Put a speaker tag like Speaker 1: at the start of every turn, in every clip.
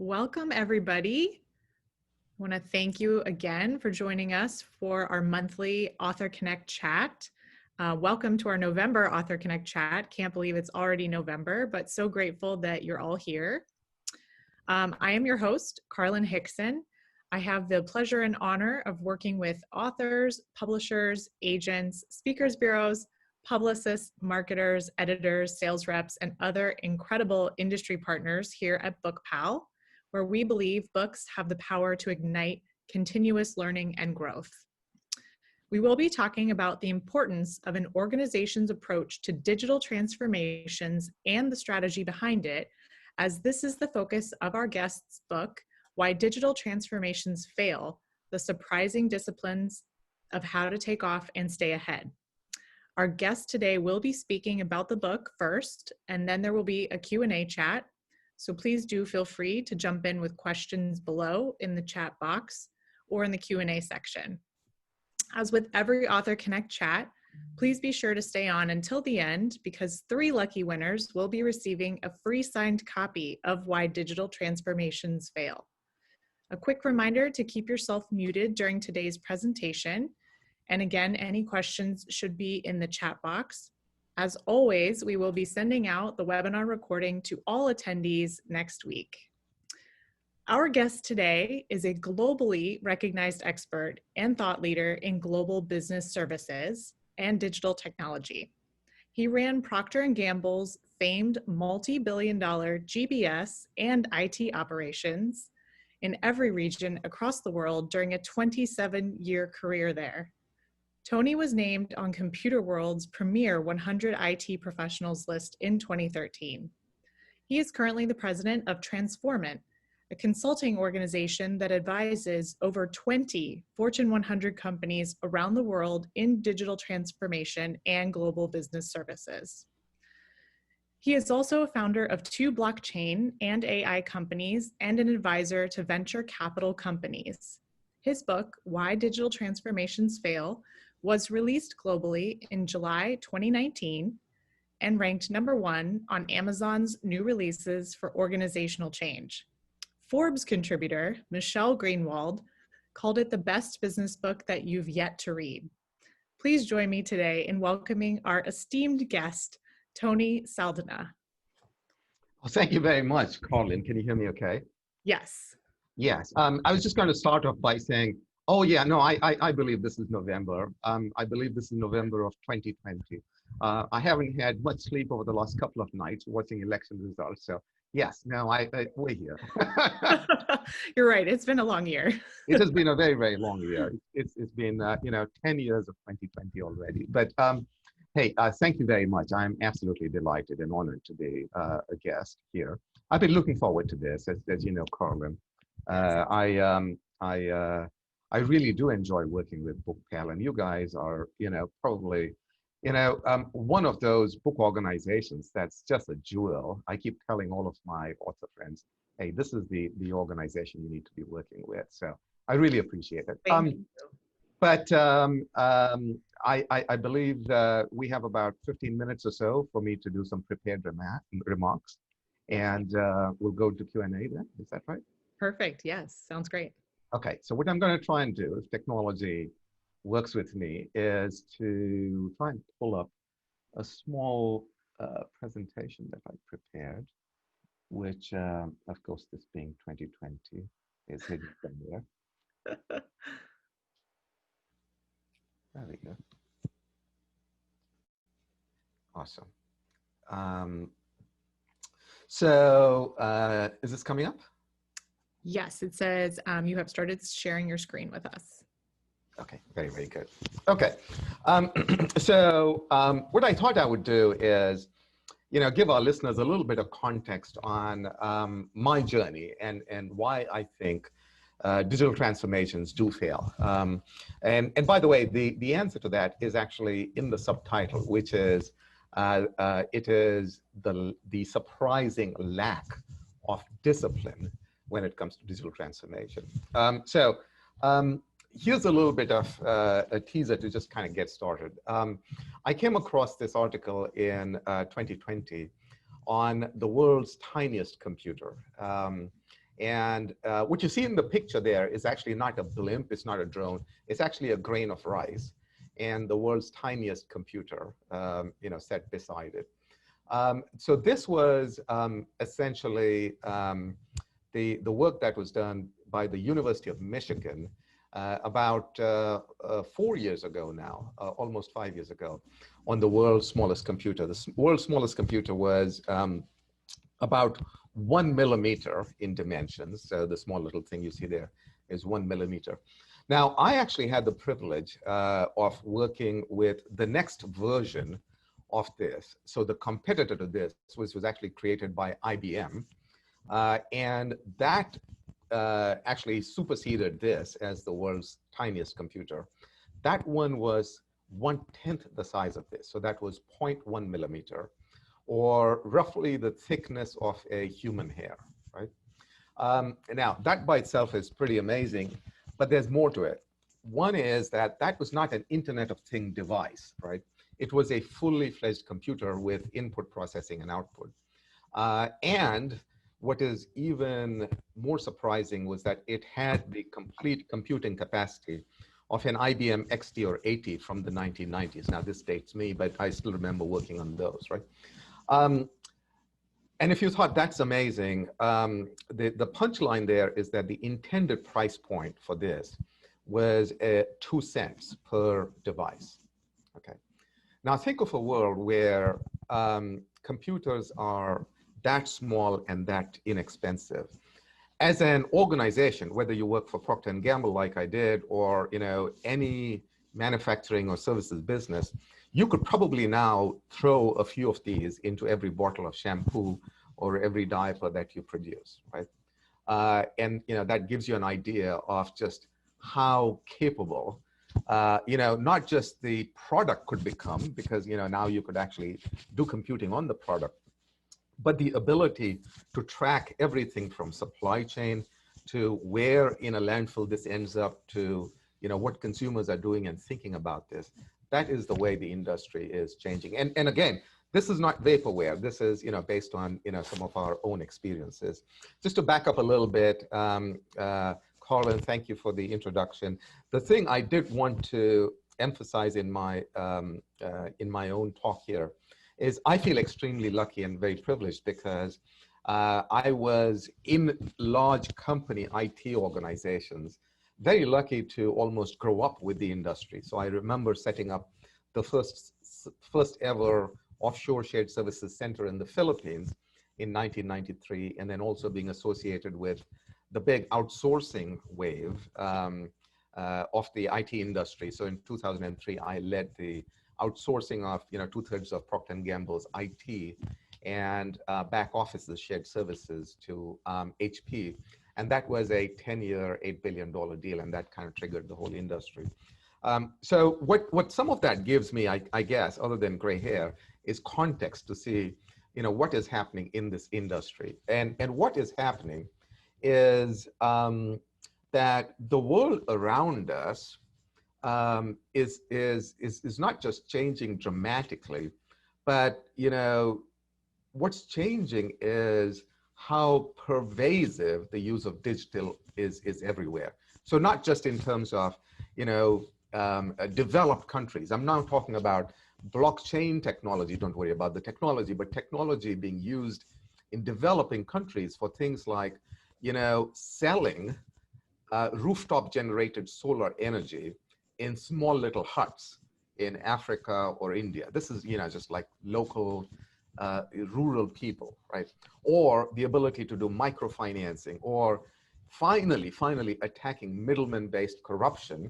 Speaker 1: Welcome, everybody. I want to thank you again for joining us for our monthly AuthorConnect Chat. Welcome to our November AuthorConnect Chat. Can't believe it's already November, but so grateful that you're all here. I am your host, Carlin Hickson. I have the pleasure and honor of working with authors, publishers, agents, speakers bureaus, publicists, marketers, editors, sales reps, and other incredible industry partners here at BookPal, where we believe books have the power to ignite continuous learning and growth. We will be talking about the importance of an organization's approach to digital transformations and the strategy behind it, as this is the focus of our guest's book, Why Digital Transformations Fail: The Surprising Disciplines of How to Take Off and Stay Ahead. Our guest today will be speaking about the book first, and then there will be a Q&A chat. So please do feel free to jump in with questions below in the chat box or in the Q&A section. As with every AuthorConnect chat, please be sure to stay on until the end, because 3 lucky winners will be receiving a free signed copy of Why Digital Transformations Fail. A quick reminder to keep yourself muted during today's presentation. And again, any questions should be in the chat box. As always, we will be sending out the webinar recording to all attendees next week. Our guest today is a globally recognized expert and thought leader in global business services and digital technology. He ran Procter Gamble's famed multi-billion-dollar GBS and IT operations in every region across the world during a 27-year career there. Tony was named on Computerworld's premier 100 IT professionals list in 2013. He is currently the president of Transformant, a consulting organization that advises over 20 Fortune 100 companies around the world in digital transformation and global business services. He is also a founder of 2 blockchain and AI companies and an advisor to venture capital companies. His book, Why Digital Transformations Fail, was released globally in July 2019 and ranked #1 on Amazon's new releases for organizational change. Forbes contributor Michelle Greenwald called it the best business book that you've yet to read. Please join me today in welcoming our esteemed guest, Tony Saldanha.
Speaker 2: Well, thank you very much, Carlin. Can you hear me okay?
Speaker 1: Yes.
Speaker 2: Yes. I was just going to start off by saying, oh yeah, no, I believe this is November. I believe this is November of 2020. I haven't had much sleep over the last couple of nights watching election results. So yes, no, we're here.
Speaker 1: You're right. It's been a long year.
Speaker 2: It has been a very, very long year. It's been 10 years of 2020 already. But hey, thank you very much. I'm absolutely delighted and honored to be a guest here. I've been looking forward to this, as you know, Carlin. I really do enjoy working with BookPal, and you guys are, probably, one of those book organizations that's just a jewel. I keep telling all of my author friends, hey, this is the organization you need to be working with. So I really appreciate it.
Speaker 1: Thank you.
Speaker 2: But I believe we have about 15 minutes or so for me to do some prepared remarks, and we'll go to Q&A then. Is that right?
Speaker 1: Perfect. Yes. Sounds great.
Speaker 2: Okay. So what I'm going to try and do, if technology works with me, is to try and pull up a small presentation that I prepared, which, of course, this being 2020, is hidden somewhere. There we go. Awesome. So is this coming up?
Speaker 1: Yes, it says you have started sharing your screen with us.
Speaker 2: Okay, very, very good. Okay, so what I thought I would do is, give our listeners a little bit of context on my journey and why I think digital transformations do fail. And by the way, the answer to that is actually in the subtitle, which is it is the surprising lack of discipline when it comes to digital transformation. So here's a little bit of a teaser to just kind of get started. I came across this article in 2020 on the world's tiniest computer. And what you see in the picture there is actually not a blimp, it's not a drone, it's actually a grain of rice and the world's tiniest computer, set beside it. So this was essentially the work that was done by the University of Michigan about 4 years ago now, almost 5 years ago, on the world's smallest computer. The world's smallest computer was about 1 millimeter in dimensions. So the small little thing you see there is 1 millimeter. Now, I actually had the privilege of working with the next version of this. So the competitor to this was actually created by IBM. And that actually superseded this as the world's tiniest computer. That one was 1/10 the size of this. So that was 0.1 millimeter, or roughly the thickness of a human hair, right? Now, that by itself is pretty amazing, but there's more to it. One is that that was not an Internet of Things device, right? It was a fully fledged computer with input processing and output. And what is even more surprising was that it had the complete computing capacity of an IBM XT or 80 from the 1990s. Now, this dates me, but I still remember working on those, right? And if you thought that's amazing, the punchline there is that the intended price point for this was 2 cents per device, okay? Now think of a world where computers are that small and that inexpensive. As an organization, whether you work for Procter Gamble like I did, or any manufacturing or services business, you could probably now throw a few of these into every bottle of shampoo or every diaper that you produce, right? And that gives you an idea of just how capable, not just the product could become, because now you could actually do computing on the product, but the ability to track everything from supply chain to where in a landfill this ends up, to what consumers are doing and thinking about this. That is the way the industry is changing. And again, this is not vaporware. This is based on some of our own experiences. Just to back up a little bit, Colin, thank you for the introduction. The thing I did want to emphasize in my own talk here is I feel extremely lucky and very privileged because I was in large company IT organizations, very lucky to almost grow up with the industry. So I remember setting up the first ever offshore shared services center in the Philippines in 1993, and then also being associated with the big outsourcing wave of the IT industry. So in 2003, I led the outsourcing of 2/3 of Procter & Gamble's IT and back offices shared services to HP. And that was a 10-year, $8 billion deal, and that kind of triggered the whole industry. So what some of that gives me, I guess, other than gray hair, is context to see what is happening in this industry. And what is happening is that the world around us is not just changing dramatically, but what's changing is how pervasive the use of digital is everywhere. So not just in terms of developed countries. I'm now talking about blockchain technology. Don't worry about the technology, but technology being used in developing countries for things like selling rooftop generated solar energy in small little huts in Africa or India. This is, just like local rural people, right? Or the ability to do microfinancing, or finally attacking middleman-based corruption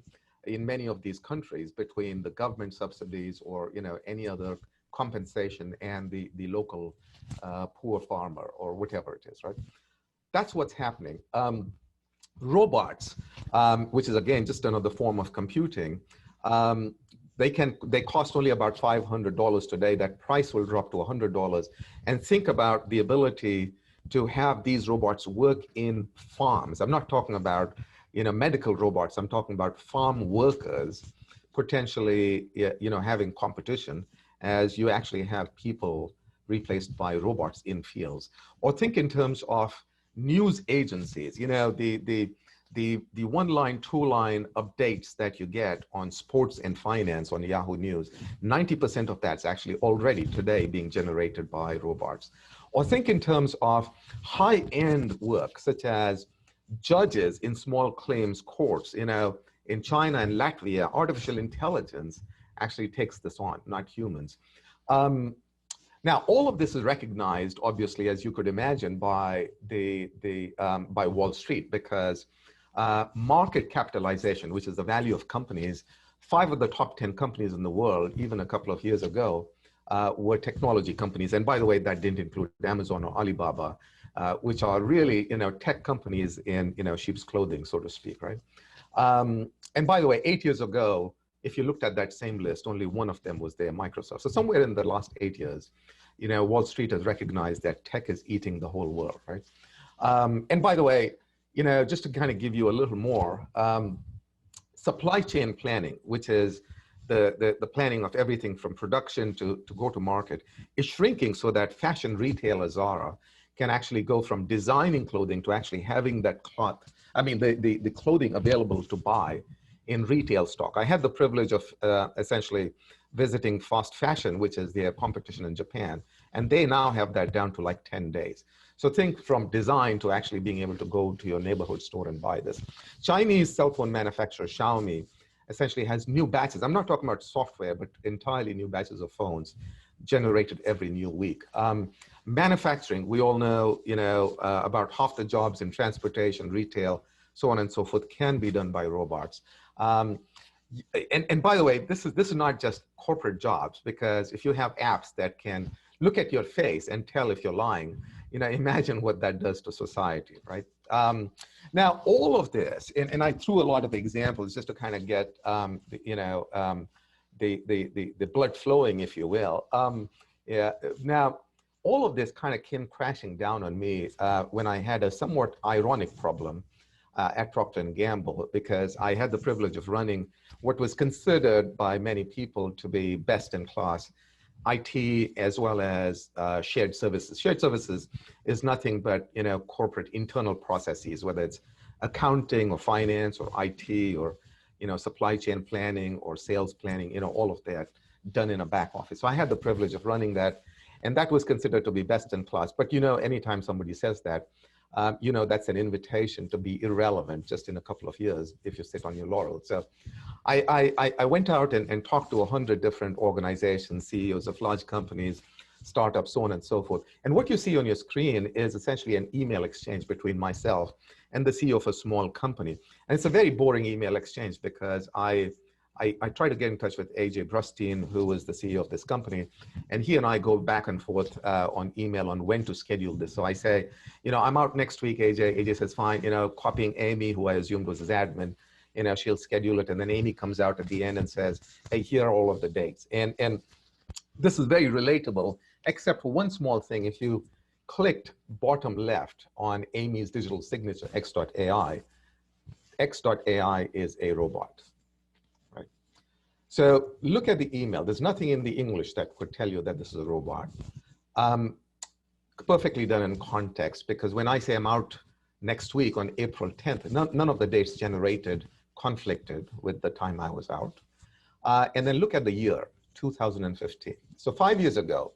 Speaker 2: in many of these countries between the government subsidies or, any other compensation and the local poor farmer or whatever it is, right? That's what's happening. Robots, which is again just another form of computing, they cost only about $500 today. That price will drop to $100. And think about the ability to have these robots work in farms. I'm not talking about medical robots. I'm talking about farm workers potentially having competition, as you actually have people replaced by robots in fields. Or think in terms of news agencies, you know, the one-line, two-line updates that you get on sports and finance on Yahoo News, 90% of that's actually already today being generated by robots. Or think in terms of high-end work, such as judges in small claims courts. You know, in China and Latvia, artificial intelligence actually takes this on, not humans. Now, all of this is recognized, obviously, as you could imagine, by by Wall Street, because market capitalization, which is the value of companies, 5 of the top 10 companies in the world, even a couple of years ago, were technology companies. And by the way, that didn't include Amazon or Alibaba, which are really, you know, tech companies in, you know, sheep's clothing, so to speak, right? And by the way, 8 years ago, if you looked at that same list, only one of them was there, Microsoft. So somewhere in the last 8 years, you know, Wall Street has recognized that tech is eating the whole world, right? And by the way, you know, just to kind of give you a little more, supply chain planning, which is the planning of everything from production to go to market, is shrinking so that fashion retailer Zara can actually go from designing clothing to actually having that cloth, I mean, the clothing available to buy in retail stock. I had the privilege of essentially visiting fast fashion, which is their competition in Japan, and they now have that down to like 10 days. So think from design to actually being able to go to your neighborhood store and buy this. Chinese cell phone manufacturer Xiaomi essentially has new batches. I'm not talking about software, but entirely new batches of phones generated every new week. Manufacturing, we all know, you know, about half the jobs in transportation, retail, so on and so forth, can be done by robots. And by the way, this is not just corporate jobs, because if you have apps that can look at your face and tell if you're lying, you know, imagine what that does to society, right? Now, all of this, and I threw a lot of examples just to kind of get, you know, the blood flowing, if you will. Yeah. Now, all of this kind of came crashing down on me when I had a somewhat ironic problem at Procter Gamble, because I had the privilege of running what was considered by many people to be best in class IT as well as shared services. Shared services is nothing but, you know, corporate internal processes, whether it's accounting or finance or IT or, you know, supply chain planning or sales planning, you know, all of that done in a back office. So I had the privilege of running that, and that was considered to be best in class. But, you know, anytime somebody says that, you know, that's an invitation to be irrelevant just in a couple of years if you sit on your laurels. So I went out and talked to 100 different organizations, CEOs of large companies, startups, so on and so forth. And what you see on your screen is essentially an email exchange between myself and the CEO of a small company. And it's a very boring email exchange, because I tried to get in touch with AJ Brustine, who is the CEO of this company, and he and I go back and forth on email on when to schedule this. So I say, you know, I'm out next week, AJ. AJ says, fine, you know, copying Amy, who I assumed was his admin, you know, she'll schedule it. And then Amy comes out at the end and says, hey, here are all of the dates. And this is very relatable, except for one small thing. If you clicked bottom left on Amy's digital signature, X.AI, X.AI is a robot. So look at the email. There's nothing in the English that could tell you that this is a robot. Perfectly done in context, because when I say I'm out next week on April 10th, none of the dates generated conflicted with the time I was out. And then look at the year, 2015. So 5 years ago,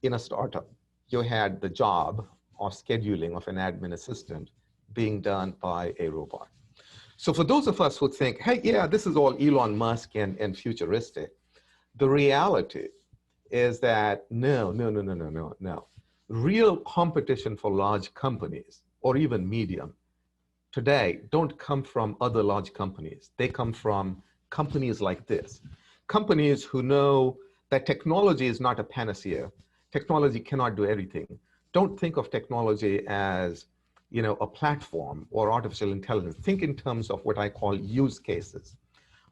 Speaker 2: in a startup, you had the job of scheduling of an admin assistant being done by a robot. So for those of us who think, hey, yeah, this is all Elon Musk and futuristic, the reality is that no. Real competition for large companies, or even medium, today don't come from other large companies. They come from companies like this. Companies who know that technology is not a panacea. Technology cannot do everything. Don't think of technology as, you know, a platform or artificial intelligence. Think in terms of what I call use cases.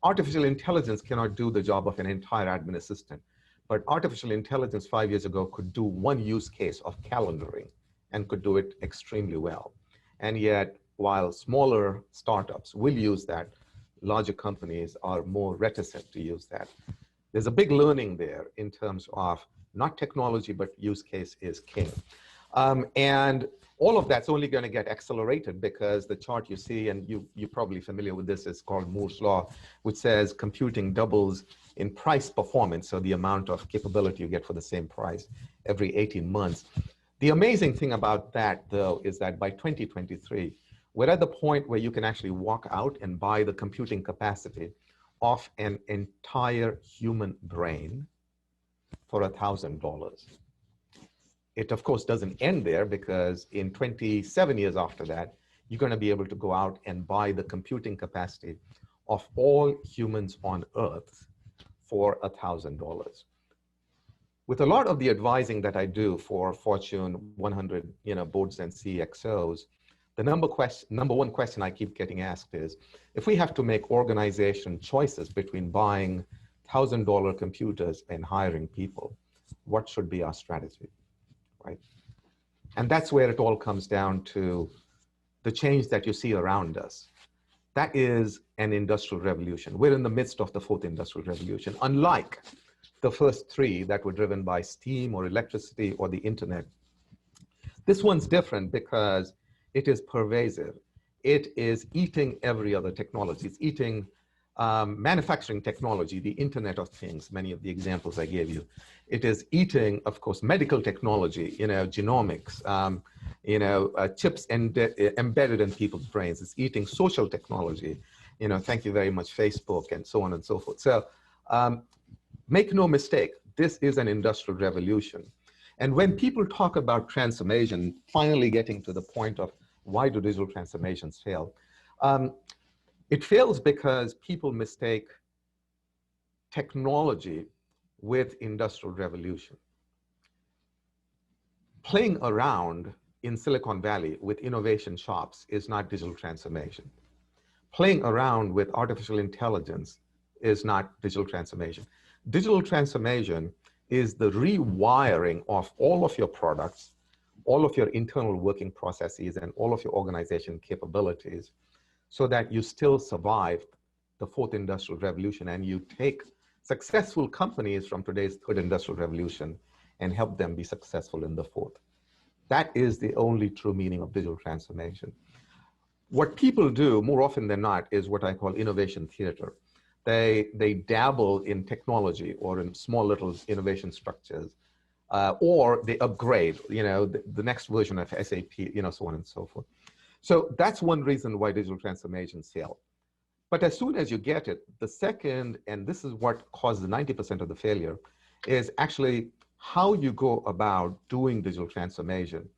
Speaker 2: Artificial intelligence cannot do the job of an entire admin assistant, but artificial intelligence 5 years ago could do one use case of calendaring and could do it extremely well. And yet, while smaller startups will use that, larger companies are more reticent to use that. There's a big learning there in terms of not technology, but use case is king. And all of that's only going to get accelerated because the chart you see, and you're probably familiar with this, is called Moore's Law, which says computing doubles in price performance, so the amount of capability you get for the same price every 18 months. The amazing thing about that, though, is that by 2023, we're at the point where you can actually walk out and buy the computing capacity of an entire human brain for $1,000. It, of course, doesn't end there, because in 27 years after that, you're going to be able to go out and buy the computing capacity of all humans on Earth for $1,000. With a lot of the advising that I do for Fortune 100 boards and CXOs, the number one question I keep getting asked is, if we have to make organization choices between buying $1,000 computers and hiring people, what should be our strategy? Right? And that's where it all comes down to the change that you see around us. That is an industrial revolution. We're in the midst of the fourth industrial revolution. Unlike the first three that were driven by steam or electricity or the internet, this one's different because it is pervasive. It is eating every other technology. It's eating manufacturing technology, the Internet of Things, many of the examples I gave you. It is eating, of course, medical technology, genomics, chips embedded in people's brains. It's eating social technology, thank you very much, Facebook, and so on and so forth. So make no mistake, this is an industrial revolution. And when people talk about transformation, finally getting to the point of why do digital transformations fail? It fails because people mistake technology with industrial revolution. Playing around in Silicon Valley with innovation shops is not digital transformation. Playing around with artificial intelligence is not digital transformation. Digital transformation is the rewiring of all of your products, all of your internal working processes, and all of your organization capabilities, so that you still survive the fourth industrial revolution and you take successful companies from today's third industrial revolution and help them be successful in the fourth. That is the only true meaning of digital transformation. What people do more often than not is what I call innovation theater. They dabble in technology or in small little innovation structures, or they upgrade, the next version of SAP, so on and so forth. So that's one reason why digital transformations fail. But as soon as you get it, the second, and this is what causes 90% of the failure, is actually how you go about doing digital transformation.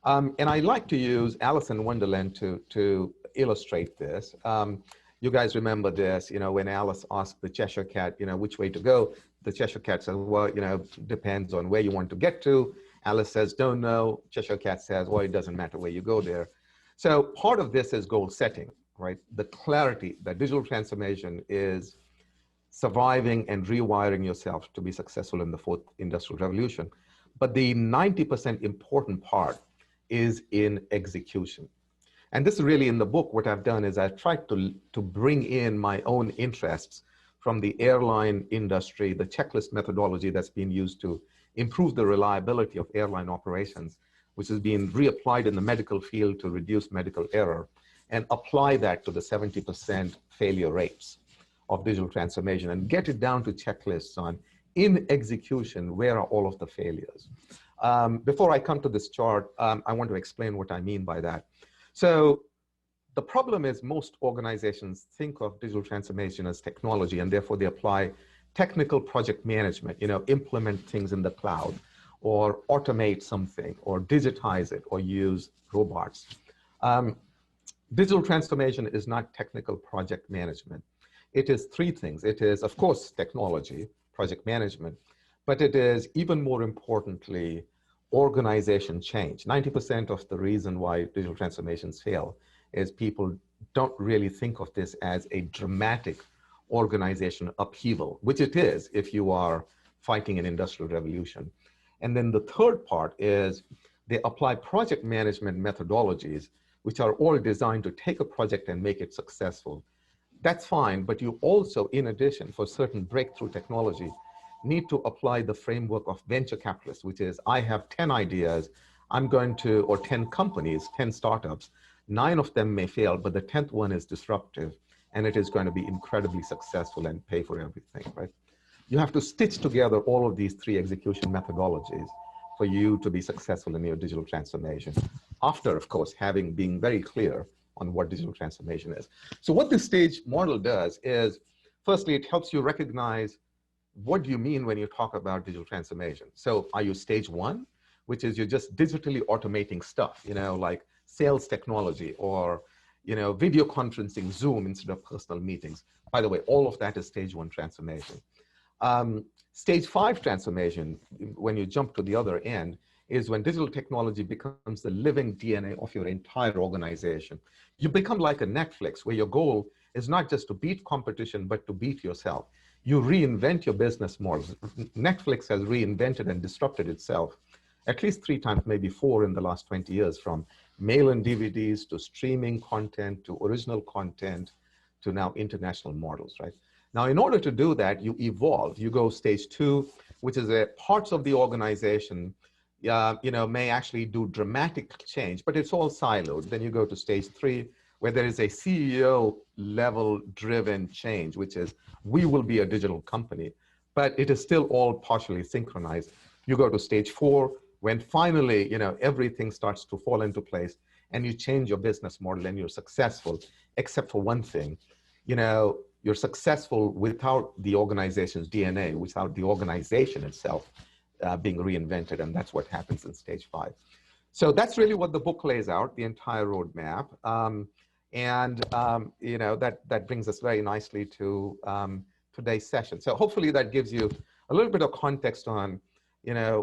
Speaker 2: And I like to use Alice in Wonderland to illustrate this. You guys remember this, when Alice asked the Cheshire Cat, which way to go, the Cheshire Cat says, well, depends on where you want to get to. Alice says, don't know. Cheshire Cat says, well, it doesn't matter where you go there. So part of this is goal setting, right? The clarity that digital transformation is surviving and rewiring yourself to be successful in the fourth industrial revolution. But the 90% important part is in execution. And this is really in the book, what I've done is I've tried to bring in my own interests from the airline industry, the checklist methodology that's been used to improve the reliability of airline operations, which is being reapplied in the medical field to reduce medical error, and apply that to the 70% failure rates of digital transformation and get it down to checklists on, in execution, where are all of the failures. Before I come to this chart, I want to explain what I mean by that. So the problem is most organizations think of digital transformation as technology, and therefore they apply technical project management, implement things in the cloud, or automate something, or digitize it, or use robots. Digital transformation is not technical project management. It is three things. It is, of course, technology, project management, but it is, even more importantly, organization change. 90% of the reason why digital transformations fail is people don't really think of this as a dramatic organization upheaval, which it is if you are fighting an industrial revolution. And then the third part is they apply project management methodologies, which are all designed to take a project and make it successful. That's fine, but you also, in addition, for certain breakthrough technology, need to apply the framework of venture capitalists, which is I have 10 ideas, I'm going to, or 10 companies, 10 startups, 9 of them may fail, but the 10th one is disruptive and it is going to be incredibly successful and pay for everything, right? You have to stitch together all of these 3 execution methodologies for you to be successful in your digital transformation. After, of course, being very clear on what digital transformation is. So what this stage model does is, firstly, it helps you recognize what do you mean when you talk about digital transformation. So are you stage 1, which is you're just digitally automating stuff, like sales technology or, video conferencing, Zoom instead of personal meetings. By the way, all of that is stage 1 transformation. Stage 5 transformation, when you jump to the other end, is when digital technology becomes the living DNA of your entire organization. You become like a Netflix, where your goal is not just to beat competition, but to beat yourself. You reinvent your business models. Netflix has reinvented and disrupted itself at least 3 times, maybe 4 in the last 20 years, from mail and DVDs to streaming content to original content to now international models, right? Now, in order to do that, you evolve. You go stage 2, which is parts of the organization may actually do dramatic change, but it's all siloed. Then you go to stage 3, where there is a CEO level driven change, which is we will be a digital company, but it is still all partially synchronized. You go to stage 4, when finally, everything starts to fall into place and you change your business model and you're successful, except for one thing, you're successful without the organization's DNA, without the organization itself being reinvented, and that's what happens in stage 5. So that's really what the book lays out, the entire roadmap. That brings us very nicely to today's session. So hopefully that gives you a little bit of context on,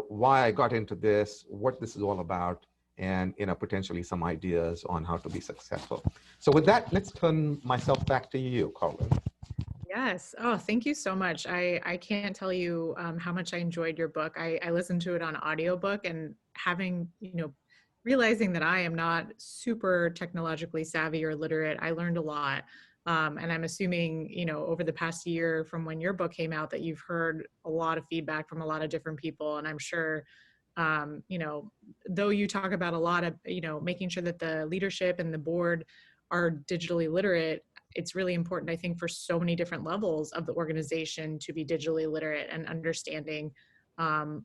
Speaker 2: why I got into this, what this is all about, and potentially some ideas on how to be successful. So with that, let's turn myself back to you, Carlin.
Speaker 1: Yes. Oh, thank you so much. I can't tell you how much I enjoyed your book. I listened to it on audiobook, and having, realizing that I am not super technologically savvy or literate, I learned a lot. And I'm assuming, over the past year from when your book came out, that you've heard a lot of feedback from a lot of different people. And I'm sure, though you talk about a lot of, making sure that the leadership and the board are digitally literate, it's really important, I think, for so many different levels of the organization to be digitally literate and understanding,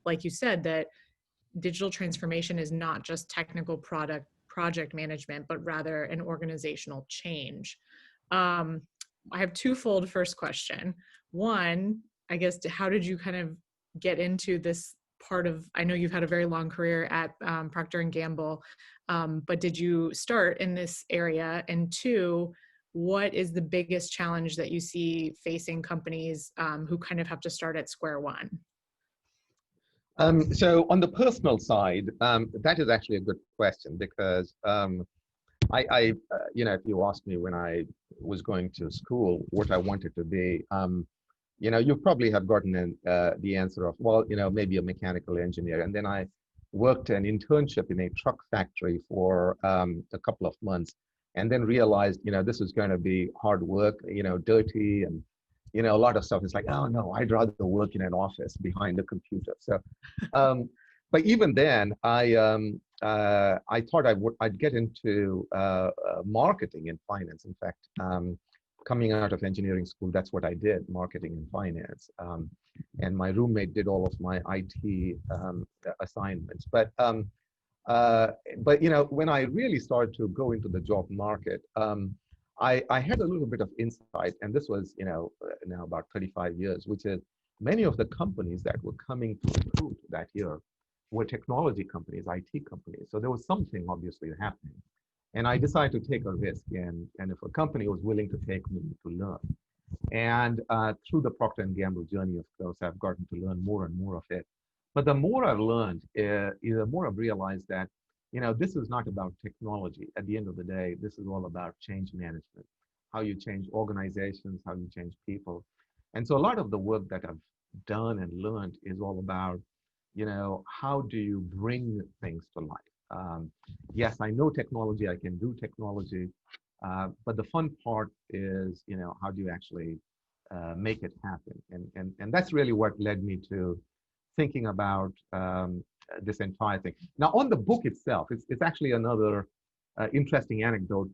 Speaker 1: like you said, that digital transformation is not just technical project management, but rather an organizational change. I have twofold first question. One, I guess, how did you kind of get into this part of, I know you've had a very long career at Procter & Gamble, but did you start in this area? And 2, what is the biggest challenge that you see facing companies who kind of have to start at square one?
Speaker 2: So on the personal side, that is actually a good question, because if you asked me when I was going to school what I wanted to be, you probably have gotten the answer of, well, maybe a mechanical engineer. And then I worked an internship in a truck factory for a couple of months, and then realized, this was going to be hard work, dirty, and, a lot of stuff. It's like, oh no, I'd rather work in an office behind a computer. So, but even then, I thought I'd get into marketing and finance. In fact, coming out of engineering school, that's what I did, marketing and finance. And my roommate did all of my IT assignments. But when I really started to go into the job market, I had a little bit of insight, and this was, now about 35 years, which is many of the companies that were coming to recruit that year were technology companies, IT companies. So there was something obviously happening. And I decided to take a risk, and if a company was willing to take me to learn. And through the Procter & Gamble journey, of course, I've gotten to learn more and more of it. But the more I've learned, the more I've realized that, this is not about technology. At the end of the day, this is all about change management, how you change organizations, how you change people. And so a lot of the work that I've done and learned is all about, how do you bring things to life? Yes, I know technology, I can do technology, but the fun part is, how do you actually make it happen. And that's really what led me to thinking about this entire thing. Now, on the book itself, it's actually another interesting anecdote.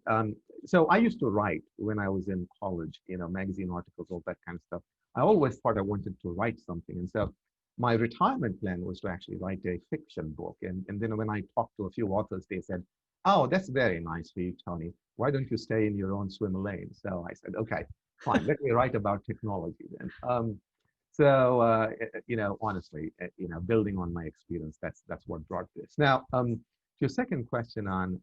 Speaker 2: So I used to write when I was in college, magazine articles, all that kind of stuff. I always thought I wanted to write something. And so my retirement plan was to actually write a fiction book. And then when I talked to a few authors, they said, "Oh, that's very nice for you, Tony. Why don't you stay in your own swim lane?" So I said, "Okay, fine. Let me write about technology then." Honestly, building on my experience, that's what brought this. Now, your second question on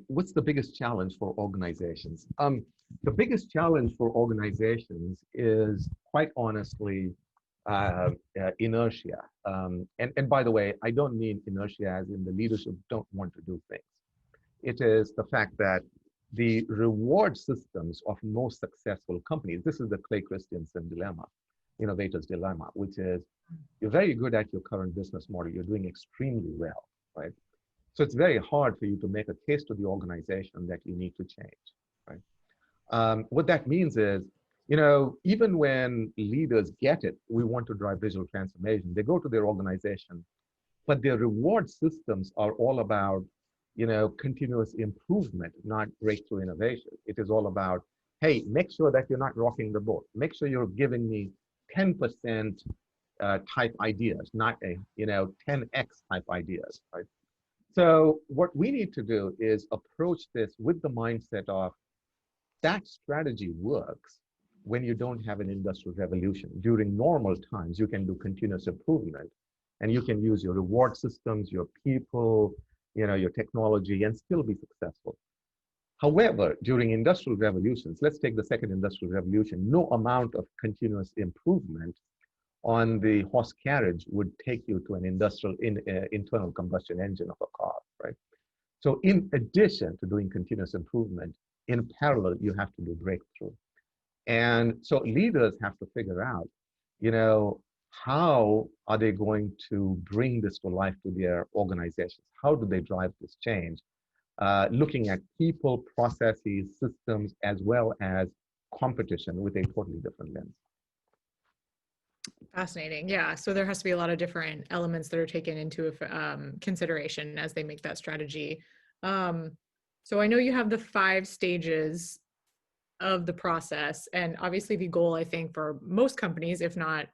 Speaker 2: what's the biggest challenge for organizations? The biggest challenge for organizations is, quite honestly, inertia. And by the way, I don't mean inertia as in the leadership don't want to do things. It is the fact that the reward systems of most successful companies, this is the Clay Christensen dilemma, innovator's dilemma, which is you're very good at your current business model. You're doing extremely well, right? So it's very hard for you to make a case to the organization that you need to change, right? What that means is, even when leaders get it, we want to drive digital transformation, they go to their organization, but their reward systems are all about, continuous improvement, not breakthrough innovation. It is all about, hey, make sure that you're not rocking the boat. Make sure you're giving me 10% type ideas, not a, 10x type ideas, right? So what we need to do is approach this with the mindset of that strategy works when you don't have an industrial revolution. During normal times, you can do continuous improvement and you can use your reward systems, your people, your technology, and still be successful. However, during industrial revolutions, let's take the second industrial revolution, no amount of continuous improvement on the horse carriage would take you to an internal combustion engine of a car, right? So in addition to doing continuous improvement, in parallel, you have to do breakthrough. And so leaders have to figure out, how are they going to bring this to life to their organizations? How do they drive this change? Looking at people, processes, systems, as well as competition with a totally different lens.
Speaker 1: Fascinating. Yeah. So there has to be a lot of different elements that are taken into consideration as they make that strategy. So I know you have the 5 stages of the process, and obviously the goal, I think, for most companies, if not,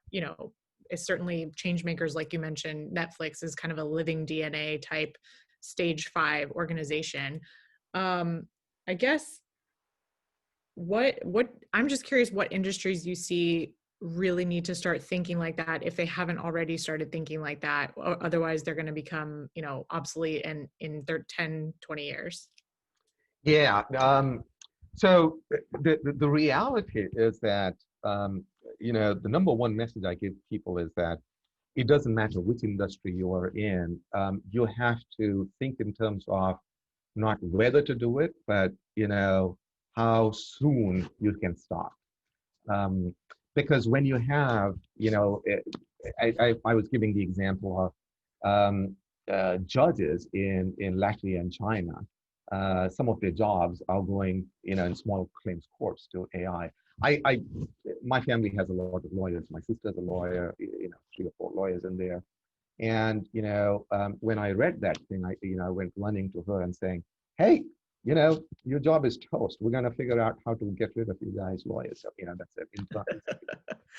Speaker 1: is certainly change makers, like you mentioned, Netflix is kind of a living DNA type stage 5 organization. I guess what I'm just curious what industries you see really need to start thinking like that if they haven't already started thinking like that. Otherwise, they're going to become, obsolete in their 10, 20 years.
Speaker 2: Yeah. So the reality is that, the number one message I give people is that it doesn't matter which industry you are in. You have to think in terms of not whether to do it, but, how soon you can start. Because when you have, I was giving the example of judges in Latvia and China. Some of their jobs are going, in small claims courts to AI. My family has a lot of lawyers. My sister's a lawyer, 3 or 4 lawyers in there. And, when I read that thing, I went running to her and saying, hey, your job is toast. We're going to figure out how to get rid of you guys lawyers. So, that's it.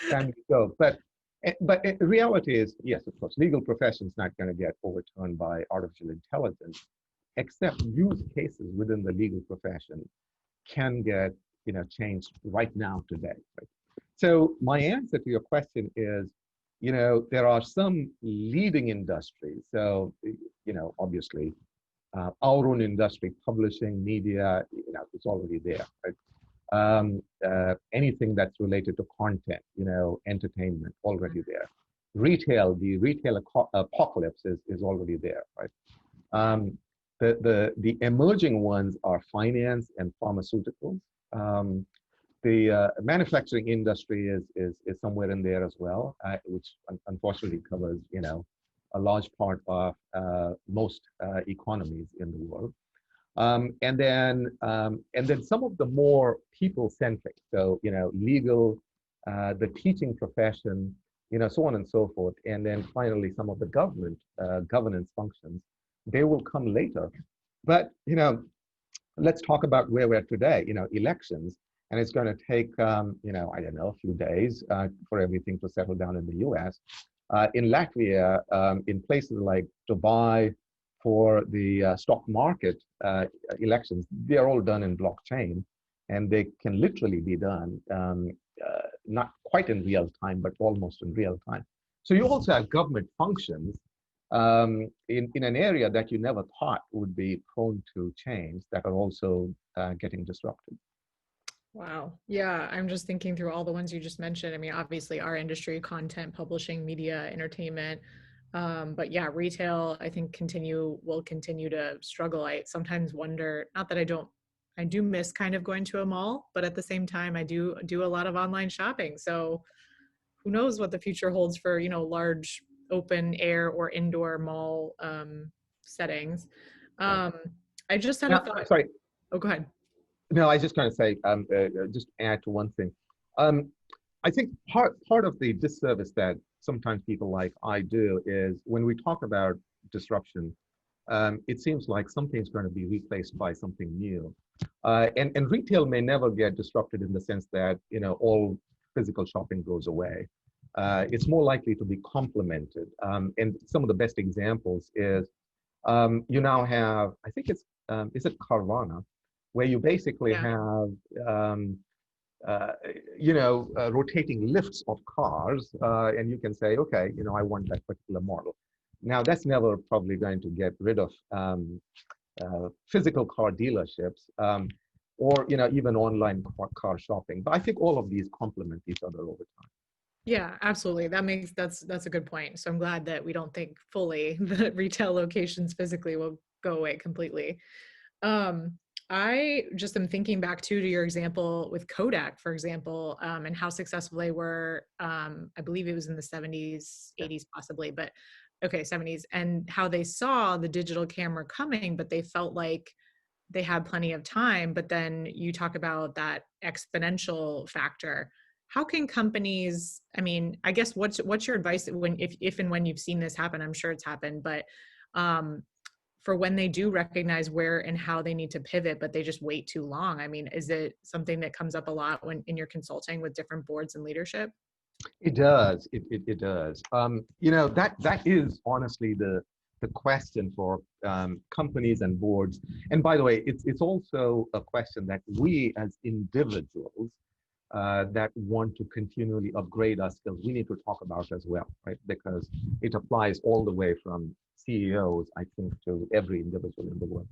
Speaker 2: Family go. But the reality is, yes, of course, legal profession is not going to get overturned by artificial intelligence, except use cases within the legal profession can get, changed right now today. Right? So my answer to your question is, there are some leading industries. So, obviously, our own industry, publishing, media, it's already there. Right? Anything that's related to content, entertainment, already there. Retail, the retail apocalypse is already there. Right? The emerging ones are finance and pharmaceuticals. The manufacturing industry is somewhere in there as well, which unfortunately covers, a large part of most economies in the world. And then some of the more people-centric, so legal, the teaching profession, so on and so forth. And then finally, some of the government governance functions, they will come later. But let's talk about where we're today. Elections, and it's going to take I don't know, a few days for everything to settle down in the U.S. In Latvia, in places like Dubai, for the stock market elections, they are all done in blockchain, and they can literally be done not quite in real time, but almost in real time. So you also have government functions in an area that you never thought would be prone to change that are also getting disrupted.
Speaker 1: Wow. Yeah, I'm just thinking through all the ones you just mentioned. I mean, obviously our industry, content, publishing, media, entertainment. But yeah, retail, I think will continue to struggle. I sometimes wonder, not that I do miss kind of going to a mall, but at the same time, I do a lot of online shopping. So who knows what the future holds for, large open air or indoor mall settings. Um, I just had a
Speaker 2: Now,
Speaker 1: thought.
Speaker 2: sorry,
Speaker 1: Oh, go ahead.
Speaker 2: no, I was just going to say, just add to one thing. Um, I think part of the disservice that sometimes people like I do is when we talk about disruption, it seems like something's going to be replaced by something new. And retail may never get disrupted in the sense that, all physical shopping goes away. It's more likely to be complemented. And some of the best examples is you now have, I think is it Carvana, where you basically
Speaker 1: Yeah.
Speaker 2: have rotating lifts of cars, and you can say, okay, I want that particular model. Now, that's never probably going to get rid of physical car dealerships, or even online car shopping. But I think all of these complement each other over time.
Speaker 1: Yeah, absolutely. That's a good point. So I'm glad that we don't think fully that retail locations physically will go away completely. Um, I just am thinking back to your example with Kodak, for example, and how successful they were. I believe it was in the 70s, 80s, possibly, but okay, 70s, and how they saw the digital camera coming, but they felt like they had plenty of time. But then you talk about that exponential factor. How can companies, I mean, I guess what's your advice when if and when you've seen this happen? I'm sure it's happened, but um, for when they do recognize where and how they need to pivot, but they just wait too long? I mean, is it something that comes up a lot when in your consulting with different boards and leadership?
Speaker 2: It does. It does. That is honestly the question for companies and boards. And by the way, it's also a question that we as individuals that want to continually upgrade our skills, we need to talk about as well, right? Because it applies all the way from CEOs, I think, to every individual in the world.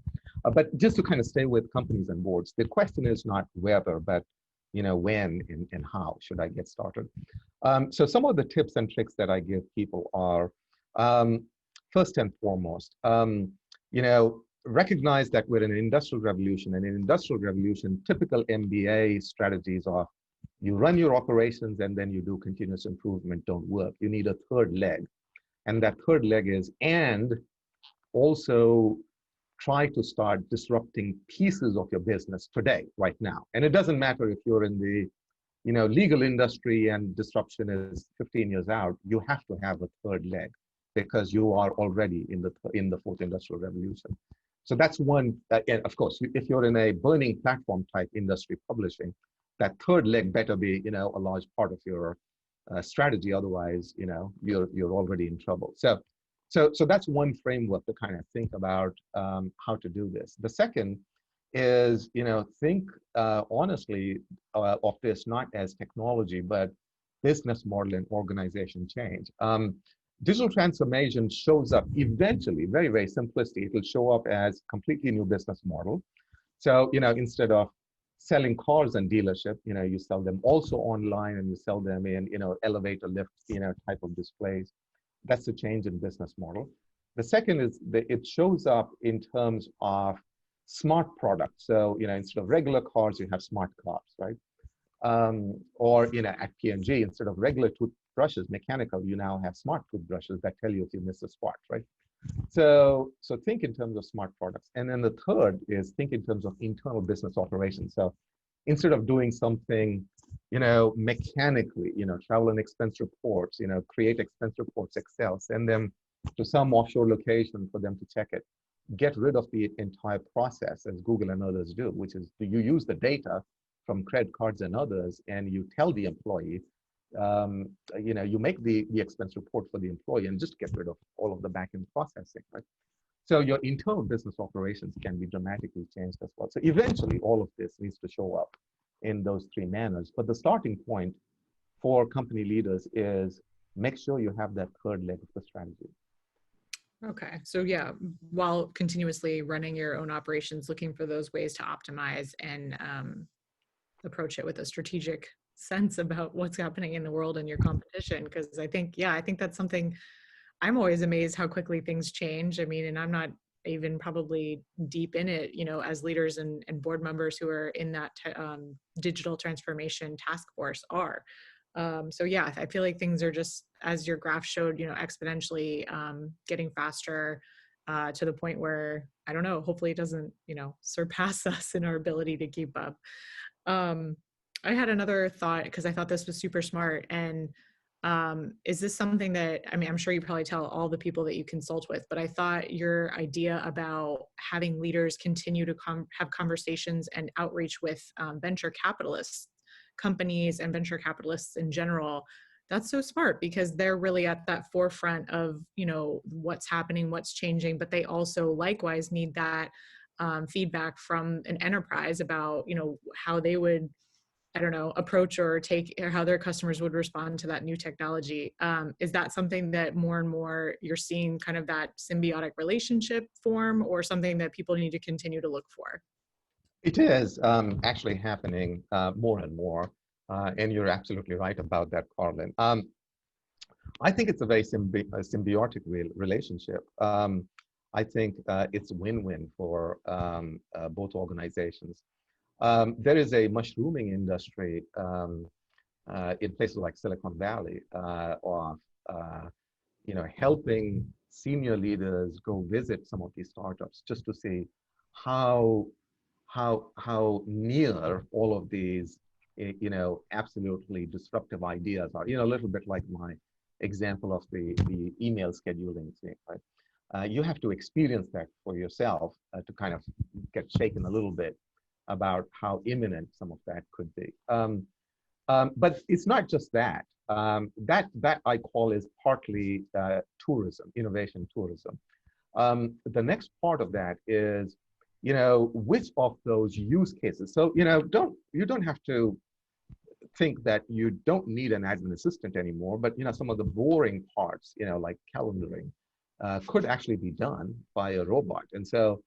Speaker 2: But just to kind of stay with companies and boards, the question is not whether, but when and how should I get started? So some of the tips and tricks that I give people are, first and foremost, recognize that we're in an industrial revolution, and in industrial revolution, typical MBA strategies are you run your operations and then you do continuous improvement don't work. You need a third leg. And that third leg is, and also try to start disrupting pieces of your business today, right now. And it doesn't matter if you're in the legal industry and disruption is 15 years out, you have to have a third leg because you are already in the fourth industrial revolution. So that's one, and of course, if you're in a burning platform type industry publishing, that third leg better be, a large part of your strategy. Otherwise, you're already in trouble. So that's one framework to kind of think about how to do this. The second is, think honestly of this not as technology, but business model and organization change. Digital transformation shows up eventually, very, very simplistic. It will show up as completely new business model. So, instead of selling cars in dealership, you sell them also online, and you sell them in, elevator lift, type of displays. That's a change in business model. The second is that it shows up in terms of smart products. So, instead of regular cars, you have smart cars, right? Or, at P&G, instead of regular toothbrushes, mechanical, you now have smart toothbrushes that tell you if you miss a spot, right? So think in terms of smart products. And then the third is think in terms of internal business operations. So instead of doing something, mechanically, travel and expense reports, create expense reports, Excel, send them to some offshore location for them to check it. Get rid of the entire process as Google and others do, which is you use the data from credit cards and others, and you tell the employee, you make the expense report for the employee and just get rid of all of the back-end processing, right? So your internal business operations can be dramatically changed as well. So eventually all of this needs to show up in those three manners. But the starting point for company leaders is make sure you have that third leg of the strategy.
Speaker 1: Okay. So yeah, while continuously running your own operations, looking for those ways to optimize and approach it with a strategic sense about what's happening in the world and your competition. Because I think that's something I'm always amazed how quickly things change. I mean, and I'm not even probably deep in it, as leaders and board members who are in that digital transformation task force are. So yeah, I feel like things are just, as your graph showed, exponentially getting faster to the point where, I don't know, hopefully it doesn't, surpass us in our ability to keep up. I had another thought because I thought this was super smart. And is this something that, I mean, I'm sure you probably tell all the people that you consult with, but I thought your idea about having leaders continue to have conversations and outreach with venture capitalists, companies and venture capitalists in general, that's so smart because they're really at that forefront of, what's happening, what's changing, but they also likewise need that feedback from an enterprise about, how they would, I don't know, approach or take, or how their customers would respond to that new technology. Is that something that more and more you're seeing kind of that symbiotic relationship form, or something that people need to continue to look for?
Speaker 2: It is actually happening more and more. And you're absolutely right about that, Carlin. I think it's a very symbiotic relationship. I think it's win-win for both organizations. There is a mushrooming industry in places like Silicon Valley of helping senior leaders go visit some of these startups just to see how near all of these absolutely disruptive ideas are. A little bit like my example of the email scheduling thing, right? You have to experience that for yourself to kind of get shaken a little bit about how imminent some of that could be. But it's not just that. That I call is partly tourism, innovation tourism. The next part of that is, which of those use cases. So, you don't have to think that you don't need an admin assistant anymore, but some of the boring parts, like calendaring, could actually be done by a robot. And so,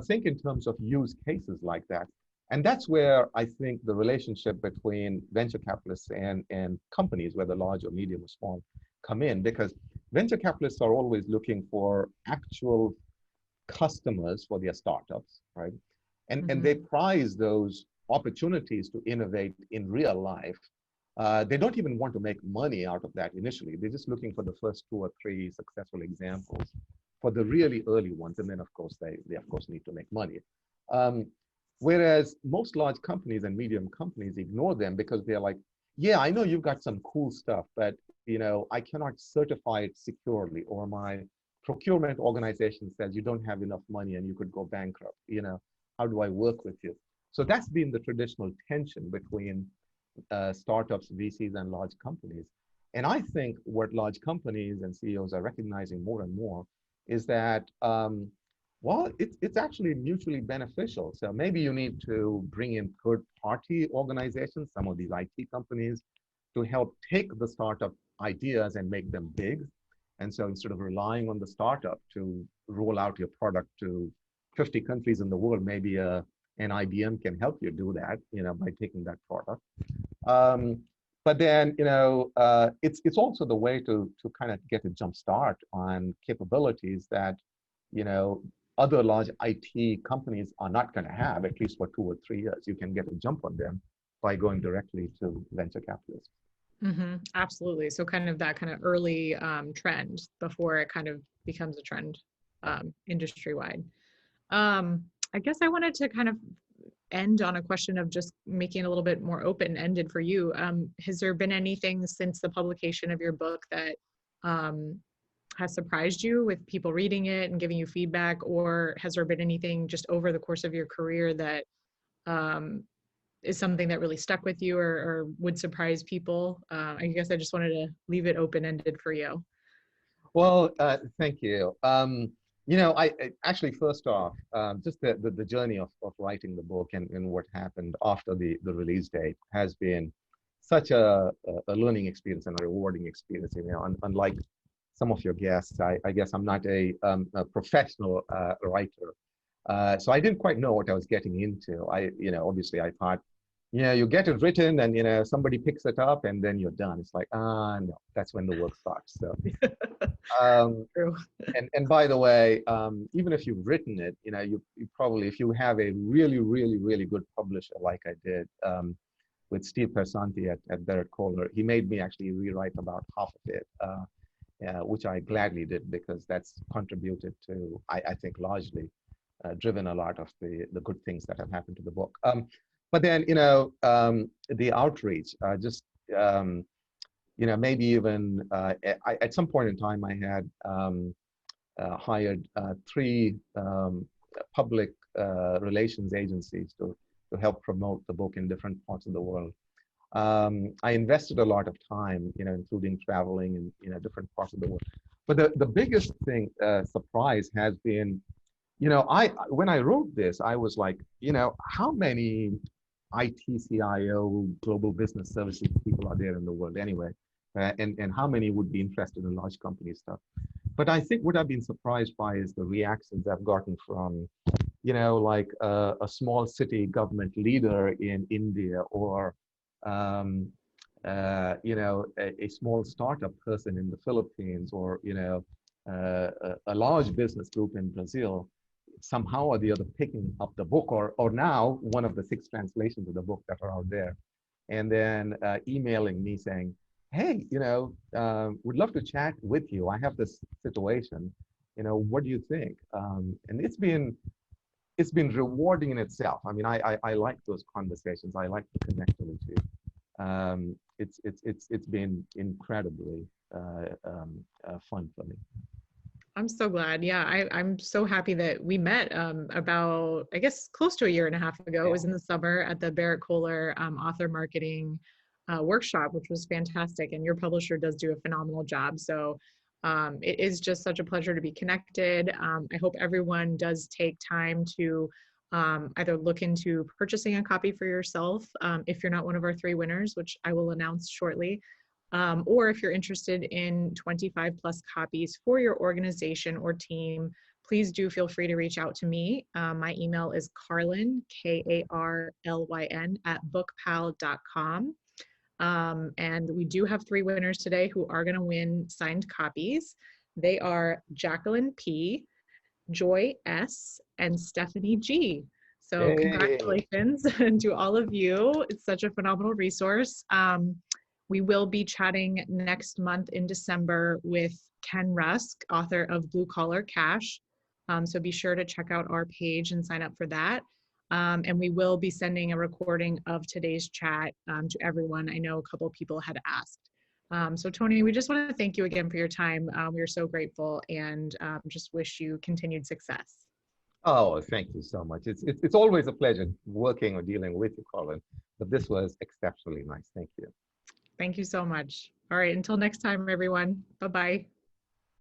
Speaker 2: think in terms of use cases like that. And that's where I think the relationship between venture capitalists and companies, whether large or medium or small, come in, because venture capitalists are always looking for actual customers for their startups, right? And they prize those opportunities to innovate in real life. They don't even want to make money out of that initially. They're just looking for the first 2 or 3 successful examples for the really early ones. And then, of course, they of course need to make money. Whereas most large companies and medium companies ignore them because they're like, yeah, I know you've got some cool stuff, but I cannot certify it securely, or my procurement organization says you don't have enough money and you could go bankrupt. How do I work with you? So that's been the traditional tension between startups, VCs, and large companies. And I think what large companies and CEOs are recognizing more and more is that, it's actually mutually beneficial. So maybe you need to bring in third-party organizations, some of these IT companies, to help take the startup ideas and make them big. And so instead of relying on the startup to roll out your product to 50 countries in the world, maybe an IBM can help you do that, by taking that product. But then, it's also the way to kind of get a jump start on capabilities that, other large IT companies are not going to have, at least for 2 or 3 years. You can get a jump on them by going directly to venture capitalists.
Speaker 1: Absolutely. So kind of that kind of early trend before it kind of becomes a trend industry-wide. I guess I wanted to kind of end on a question of just making it a little bit more open-ended for you. Has there been anything since the publication of your book that has surprised you with people reading it and giving you feedback, or has there been anything just over the course of your career that is something that really stuck with you or would surprise people? I guess I just wanted to leave it open-ended for you.
Speaker 2: Well, thank you. Actually, first off, just the journey of writing the book and what happened after the release date has been such a learning experience and a rewarding experience. Unlike some of your guests, I guess I'm not a professional writer. So I didn't quite know what I was getting into. Obviously I thought, you get it written and, somebody picks it up and then you're done. It's like, no, that's when the work starts. So,
Speaker 1: True.
Speaker 2: and by the way, even if you've written it, you probably, if you have a really, really, really good publisher like I did with Steve Persanti at Barrett Kohler, he made me actually rewrite about half of it, which I gladly did because that's contributed to, I think, largely driven a lot of the good things that have happened to the book. But then, the outreach, maybe even at some point in time, I had hired 3 public relations agencies to help promote the book in different parts of the world. I invested a lot of time, including traveling in different parts of the world. But the biggest thing, surprise has been, when I wrote this, I was like, how many ITCIO, global business services people are there in the world anyway? And how many would be interested in large company stuff? But I think what I've been surprised by is the reactions I've gotten from, like a small city government leader in India, or a small startup person in the Philippines, or a large business group in Brazil, somehow or the other picking up the book, or now one of the 6 translations of the book that are out there, and then emailing me saying, hey, would love to chat with you. I have this situation. What do you think? And it's been rewarding in itself. I mean, I like those conversations. I like the connectivity. It's been incredibly fun for me.
Speaker 1: I'm so glad. Yeah, I'm so happy that we met about, I guess, close to a year and a half ago. It was in the summer at the Barrett Kohler author marketing workshop, which was fantastic. And your publisher does do a phenomenal job. So it is just such a pleasure to be connected. I hope everyone does take time to either look into purchasing a copy for yourself if you're not one of our 3 winners, which I will announce shortly. Or if you're interested in 25 plus copies for your organization or team, please do feel free to reach out to me. My email is Carlyn, Karlyn, @bookpal.com. And we do have 3 winners today who are going to win signed copies. They are Jacqueline P., Joy S., and Stephanie G. So
Speaker 2: Hey.
Speaker 1: Congratulations to all of you. It's such a phenomenal resource. We will be chatting next month in December with Ken Rusk, author of Blue Collar Cash. So be sure to check out our page and sign up for that. And we will be sending a recording of today's chat to everyone. I know a couple of people had asked. So Tony, we just want to thank you again for your time. We are so grateful and just wish you continued success.
Speaker 2: Oh, thank you so much. It's always a pleasure working or dealing with you, Colin. But this was exceptionally nice. Thank you.
Speaker 1: Thank you so much. All right, until next time, everyone. Bye-bye.